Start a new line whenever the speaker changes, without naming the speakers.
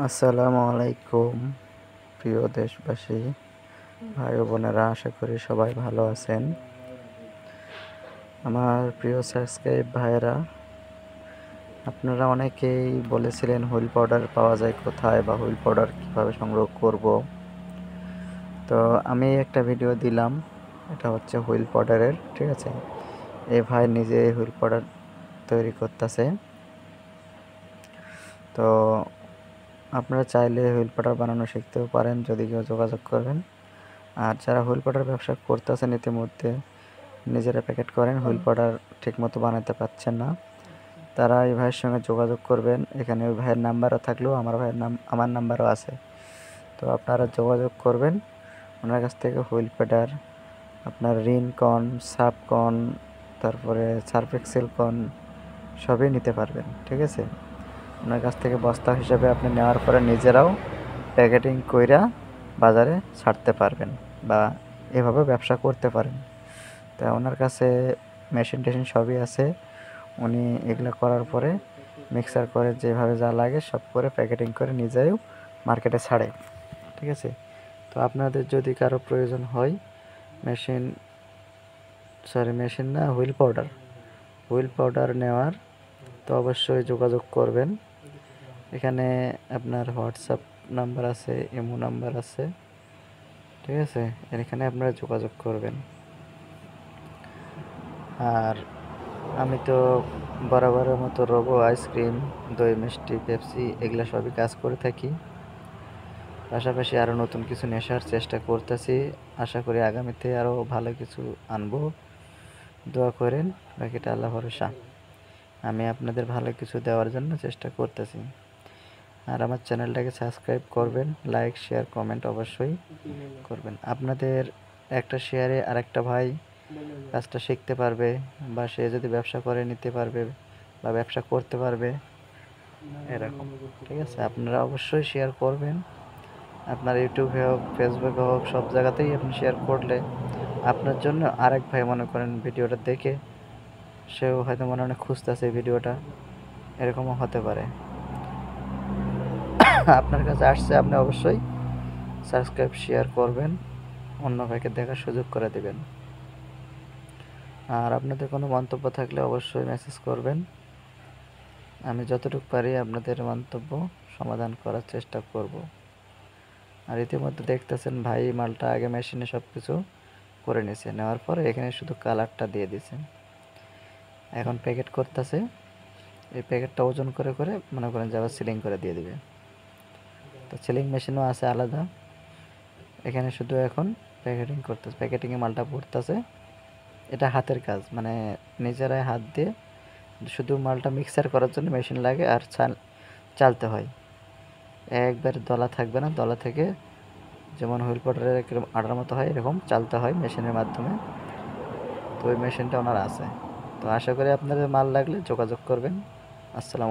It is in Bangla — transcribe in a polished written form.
আসসালামু আলাইকুম প্রিয় দেশবাসী, ভাই ও বোনেরা, আশা করি সবাই ভালো আছেন। আমার প্রিয় সাবস্ক্রাইব ভাইয়েরা, আপনারা অনেকেই বলেছিলেন হুইল পাউডার পাওয়া যায় কোথায় বা হুইল পাউডার কীভাবে সংগ্রহ করব। তো আমি একটা ভিডিও দিলাম, এটা হচ্ছে হুইল পাউডারের, ঠিক আছে। এই ভাই নিজে হুইল পাউডার তৈরি করতেছে। তো আপনারা চাইলে হুইল পাউডার বানানো শিখতেও পারেন, যদি কেউ যোগাযোগ করবেন। আর যারা হুইল পাউডার ব্যবসা করতেছেন, ইতিমধ্যে নিজেরা প্যাকেট করেন, হুইল পাউডার ঠিকমতো বানাতে পারছেন না, তারা এই ভাইয়ের সঙ্গে যোগাযোগ করবেন। এখানে ওই ভাইয়ের নাম্বারও থাকলেও আমার নাম্বারও আছে। তো আপনারা যোগাযোগ করবেন, ওনার কাছ থেকে হুইল পাউডার, আপনার রিনকন, সাবকন, তারপরে সার্ফ এক্সেল কন সবই নিতে পারবেন, ঠিক আছে। ওনার কাছ থেকে বস্তা হিসাবে আপনি নেওয়ার পরে নিজেরাও প্যাকেটিং কইরা বাজারে ছাড়তে পারবেন বা এভাবে ব্যবসা করতে পারেন। তা ওনার কাছে মেশিন টেশিন সবই আছে। উনি এগুলো করার পরে মিক্সার করে যেভাবে যা লাগে সব করে প্যাকেটিং করে নিজেও মার্কেটে ছাড়ে, ঠিক আছে। তো আপনাদের যদি কারো প্রয়োজন হয় মেশিন না, হুইল পাউডার নেওয়ার, তো অবশ্যই যোগাযোগ করবেন। এখানে আপনার হোয়াটসঅ্যাপ নাম্বার আছে, ইমো নাম্বার আছে, ঠিক আছে। এখানে আপনারা যোগাযোগ করবেন। আর আমি তো বরাবরের মতো রোবো আইসক্রিম, দই মিষ্টি, পেপসি এগুলো সবই কাজ করে থাকি। পাশাপাশি আরও নতুন কিছু নেশার চেষ্টা করতেছি। আশা করি আগামীতে আরও ভালো কিছু আনবো। দোয়া করেন, বাকিটা আল্লাহ ভরসা। আমি আপনাদের ভালো কিছু দেওয়ার জন্য চেষ্টা করতেছি। আর আমার চ্যানেলটাকে সাবস্ক্রাইব করবেন, লাইক শেয়ার কমেন্ট অবশ্যই করবেন। আপনাদের একটা শেয়ারে আরেকটা ভাই কাজটা শিখতে পারবে, বা সে যদি ব্যবসা করে নিতে পারবে বা ব্যবসা করতে পারবে, এরকম, ঠিক আছে। আপনারা অবশ্যই শেয়ার করবেন। আপনার ইউটিউবে হোক, ফেসবুকে হোক, সব জায়গাতেই আপনি শেয়ার করলে আপনার জন্য আরেক ভাই মনে করেন ভিডিওটা দেখে সেও হয়তো মনে মনে খুঁজতেছে ভিডিওটা, এরকমও হতে পারে। আপনার কাছে আসছে, আপনি অবশ্যই সাবস্ক্রাইব শেয়ার করবেন, অন্য ভাইকে দেখার সুযোগ করে দেবেন। আর আপনাদের কোনো মন্তব্য থাকলে অবশ্যই মেসেজ করবেন। আমি যতটুকু পারি আপনাদের মন্তব্য সমাধান করার চেষ্টা করব। আর ইতিমধ্যে দেখতেছেন ভাই মালটা আগে মেশিনে সব কিছু করে নিয়েছে, নেওয়ার পরে এখানে শুধু কালারটা দিয়ে দিয়েছে। এখন প্যাকেট করতেছে, এই প্যাকেটটা ওজন করে করে মনে করেন যে আবার সিলিং করে দিয়ে দিবে। তো সিলিং মেশিনও আছে আলাদা। এখানে শুধু এখন প্যাকেটিং করতেছে, প্যাকেটিংয়ে মালটা পড়তেছে। এটা হাতের কাজ, মানে নিজেরাই হাত দিয়ে শুধু মালটা মিক্সার করার জন্য মেশিন লাগে, আর চালতে হয়। একবার দলা থাকবে না, দলা থেকে যেমন হুইল পাউডারের এরকম আটার মতো হয়, এরকম চালতে হয় মেশিনের মাধ্যমে। তো ওই মেশিনটা ওনার আছে। তো আশা করি আপনাদের মাল লাগলে যোগাযোগ করবেন। আসসালামু